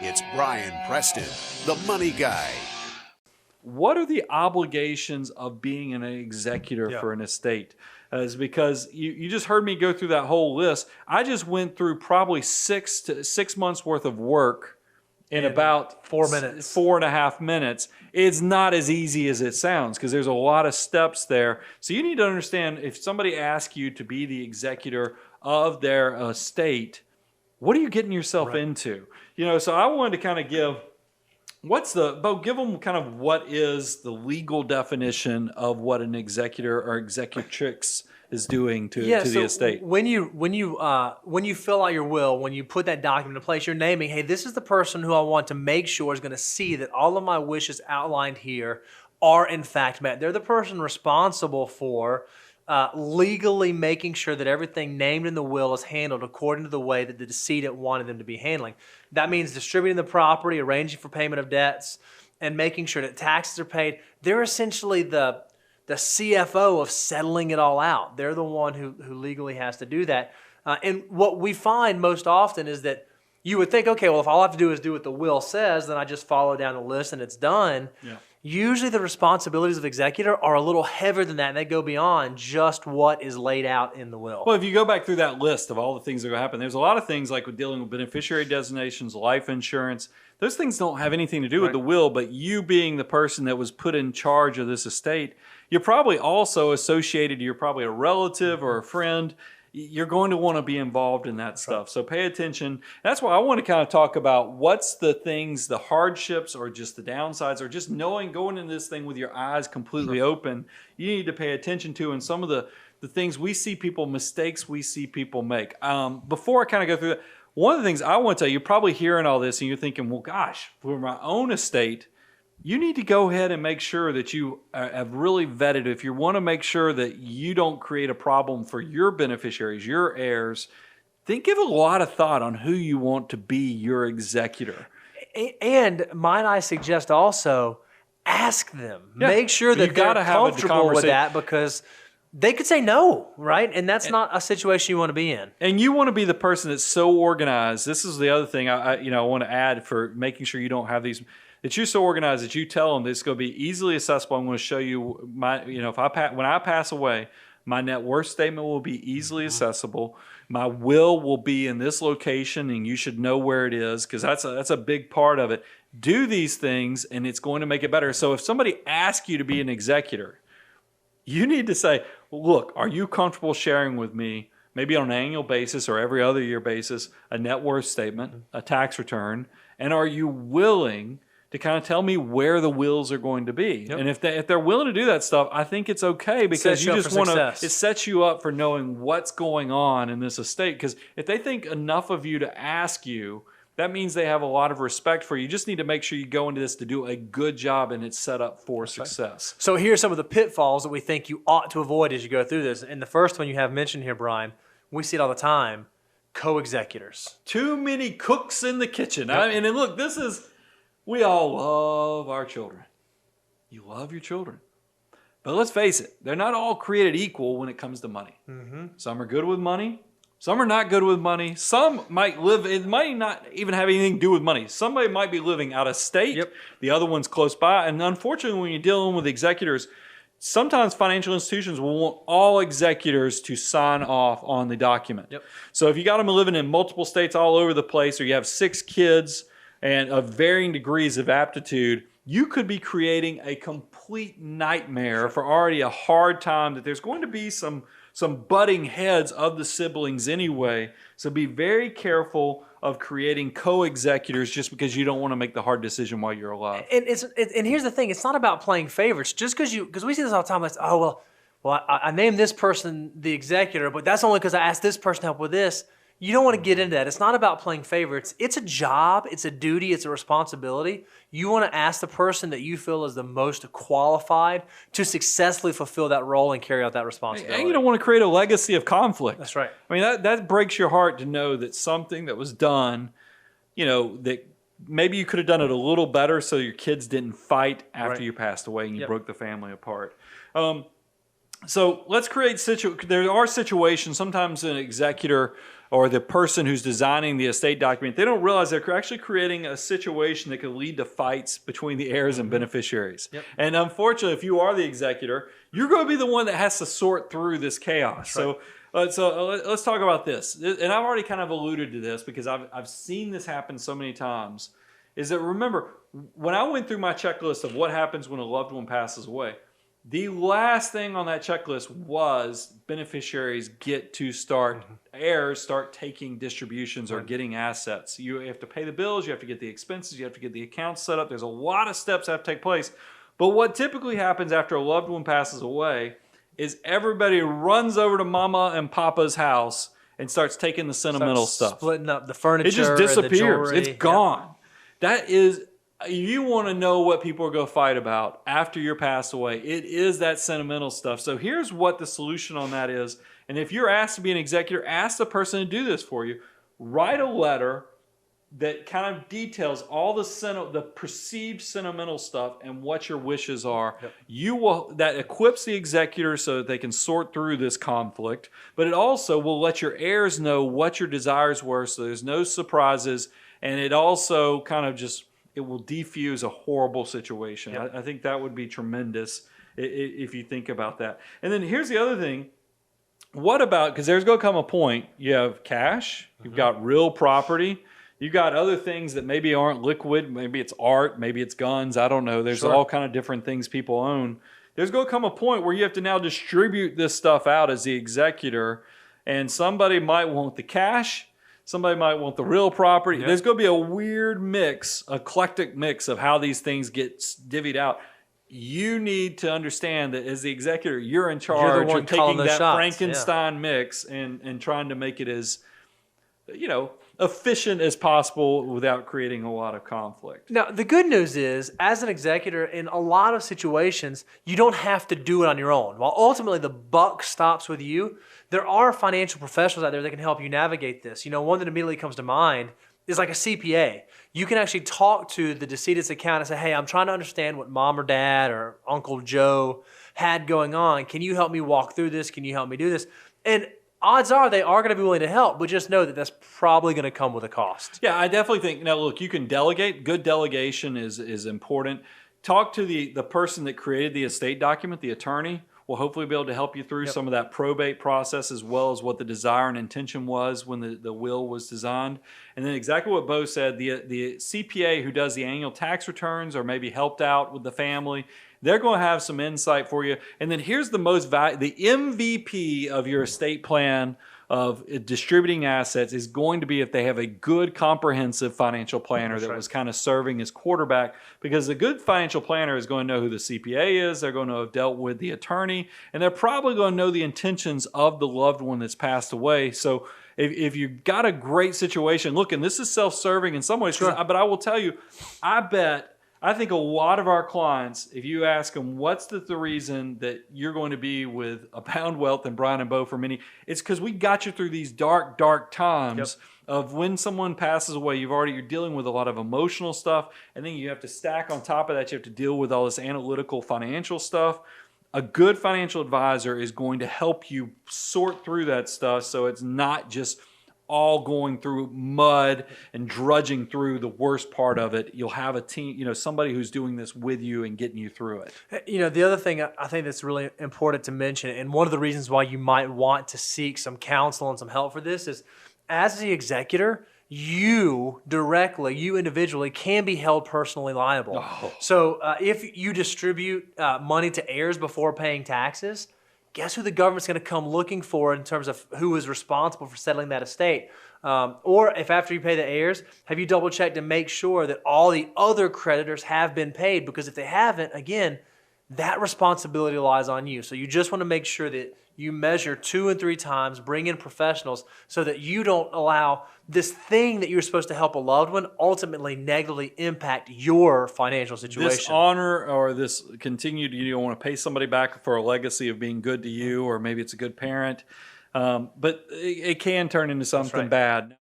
It's Brian Preston, the money guy. What are the obligations of being an executor for an estate? Is because you just heard me go through that whole list. I just went through probably 6 months worth of work in about 4 minutes, 4.5 minutes. It's not as easy as it sounds because there's a lot of steps there. So you need to understand, if somebody asks you to be the executor of their estate, what are you getting yourself into? So I wanted to kind of give give them kind of what is the legal definition of what an executor or executrix is doing to the estate. When you fill out your will, when you put that document in place, you're naming, hey, this is the person who I want to make sure is going to see that all of my wishes outlined here are in fact met. They're the person responsible for legally making sure that everything named in the will is handled according to the way that the decedent wanted them to be handling. That means distributing the property, arranging for payment of debts, and making sure that taxes are paid. They're essentially the CFO of settling it all out. They're the one who legally has to do that. And what we find most often is that you would think, okay, well, if all I have to do is do what the will says, then I just follow down the list and it's done. Yeah. Usually the responsibilities of executor are a little heavier than that, and they go beyond just what is laid out in the will. Well, if you go back through that list of all the things that are going to happen, there's a lot of things like with dealing with beneficiary designations, life insurance. Those things don't have anything to do with the will, but you being the person that was put in charge of this estate, you're probably also associated, you're probably a relative or a friend. You're going to want to be involved in that stuff. So pay attention. That's why I want to kind of talk about what's the things, the hardships or just the downsides or just going into this thing with your eyes completely open, you need to pay attention to, and some of the things mistakes we see people make. Before I kind of go through that, one of the things I want to tell you, you're probably hearing all this and you're thinking, well, gosh, for my own estate, you need to go ahead and make sure that you have really vetted. If you want to make sure that you don't create a problem for your beneficiaries, your heirs, then give a lot of thought on who you want to be your executor. And might I suggest also, ask them. Yeah. Make sure that they're comfortable with that, because they could say no, right? And that's not a situation you want to be in. And you want to be the person that's so organized. This is the other thing I want to add for making sure you don't have these. That you're so organized that you tell them that it's going to be easily accessible. I'm going to show you when I pass away, my net worth statement will be easily accessible. My will will be in this location, and you should know where it is, because that's a big part of it. Do these things, and it's going to make it better. So if somebody asks you to be an executor, you need to say, well, look, are you comfortable sharing with me, maybe on an annual basis or every other year basis, a net worth statement, a tax return, and are you willing to kind of tell me where the wills are going to be? Yep. And if they're willing to do that stuff, I think it's okay, because you just want to, it sets you up for knowing what's going on in this estate. Because if they think enough of you to ask you, that means they have a lot of respect for you. You just need to make sure you go into this to do a good job and it's set up for success. So here are some of the pitfalls that we think you ought to avoid as you go through this. And the first one you have mentioned here, Brian, we see it all the time, co-executors. Too many cooks in the kitchen. Yep. And look, we all love our children. You love your children. But let's face it, they're not all created equal when it comes to money. Mm-hmm. Some are good with money. Some are not good with money. Some might it might not even have anything to do with money. Somebody might be living out of state. Yep. The other one's close by. And unfortunately, when you're dealing with executors, sometimes financial institutions will want all executors to sign off on the document. Yep. So if you got them living in multiple states all over the place, or you have 6 kids and of varying degrees of aptitude, you could be creating a complete nightmare for already a hard time that there's going to be some butting heads of the siblings anyway. So be very careful of creating co-executors just because you don't want to make the hard decision while you're alive. And here's the thing, it's not about playing favorites. Just because we see this all the time, like, oh, well, I named this person the executor, but that's only because I asked this person to help with this. You don't want to get into that. It's not about playing favorites. It's a job, it's a duty, it's a responsibility. You want to ask the person that you feel is the most qualified to successfully fulfill that role and carry out that responsibility. And you don't want to create a legacy of conflict. That's right. I mean, that breaks your heart to know that something that was done, that maybe you could have done it a little better so your kids didn't fight after you passed away and you broke the family apart. So let's create there are situations, sometimes an executor or the person who's designing the estate document, they don't realize they're actually creating a situation that could lead to fights between the heirs and beneficiaries. Yep. And unfortunately, if you are the executor, you're going to be the one that has to sort through this chaos. Right. So let's talk about this. And I've already kind of alluded to this because I've seen this happen so many times. Is that, remember, when I went through my checklist of what happens when a loved one passes away, the last thing on that checklist was beneficiaries get to start, heirs start taking distributions or getting assets. You have to pay the bills, you have to get the expenses, you have to get the accounts set up. There's a lot of steps that have to take place. But what typically happens after a loved one passes away is everybody runs over to mama and papa's house and starts taking the sentimental stuff. Splitting up the furniture. It just disappears. And the It's gone. That is... You want to know what people are going to fight about after you're passed away. It is that sentimental stuff. So here's what the solution on that is. And if you're asked to be an executor, ask the person to do this for you. Write a letter that kind of details all the perceived sentimental stuff and what your wishes are. Yep. That equips the executor so that they can sort through this conflict. But it also will let your heirs know what your desires were, so there's no surprises. And it also kind of just... it will defuse a horrible situation. Yep. I think that would be tremendous if you think about that. And then here's the other thing. What about, because there's going to come a point, you have cash, you've got real property, you've got other things that maybe aren't liquid, maybe it's art, maybe it's guns, I don't know. There's all kind of different things people own. There's going to come a point where you have to now distribute this stuff out as the executor, and somebody might want the cash, somebody might want the real property. Yep. There's going to be a weird mix, eclectic mix of how these things get divvied out. You need to understand that as the executor, you're in charge of taking that Frankenstein mix and trying to make it as, efficient as possible without creating a lot of conflict. Now, the good news is, as an executor, in a lot of situations, you don't have to do it on your own. While ultimately the buck stops with you, there are financial professionals out there that can help you navigate this. One that immediately comes to mind is like a CPA. You can actually talk to the decedent's accountant and say, hey, I'm trying to understand what mom or dad or Uncle Joe had going on. Can you help me walk through this? Can you help me do this? And odds are they are going to be willing to help, but just know that that's probably going to come with a cost. Yeah, I definitely think, look, you can delegate. Good delegation is important. Talk to the person that created the estate document, the attorney. Will hopefully be able to help you through some of that probate process, as well as what the desire and intention was when the will was designed. And then exactly what Bo said, the CPA who does the annual tax returns or maybe helped out with the family, they're going to have some insight for you. And then here's the the MVP of your estate plan of distributing assets is going to be if they have a good comprehensive financial planner that was kind of serving as quarterback, because a good financial planner is going to know who the CPA is, they're going to have dealt with the attorney, and they're probably going to know the intentions of the loved one that's passed away. So if you've got a great situation, look, and this is self-serving in some ways, but I will tell you, I think a lot of our clients, if you ask them, what's the reason that you're going to be with Abound Wealth and Brian and Bo for many, it's because we got you through these dark, dark times of when someone passes away. You're dealing with a lot of emotional stuff, and then you have to stack on top of that, you have to deal with all this analytical financial stuff. A good financial advisor is going to help you sort through that stuff so it's not just all going through mud and drudging through the worst part of it. You'll have a team, somebody who's doing this with you and getting you through it. The other thing I think that's really important to mention, and one of the reasons why you might want to seek some counsel and some help for this is, as the executor, you individually can be held personally liable. Oh. So if you distribute money to heirs before paying taxes, guess who the government's going to come looking for in terms of who is responsible for settling that estate? Or if after you pay the heirs, have you double checked to make sure that all the other creditors have been paid? Because if they haven't, again, that responsibility lies on you. So you just want to make sure that you measure 2 and 3 times, bring in professionals so that you don't allow this thing that you're supposed to help a loved one ultimately negatively impact your financial situation. This honor or this continued, you don't want to pay somebody back for a legacy of being good to you, or maybe it's a good parent, but it can turn into something bad.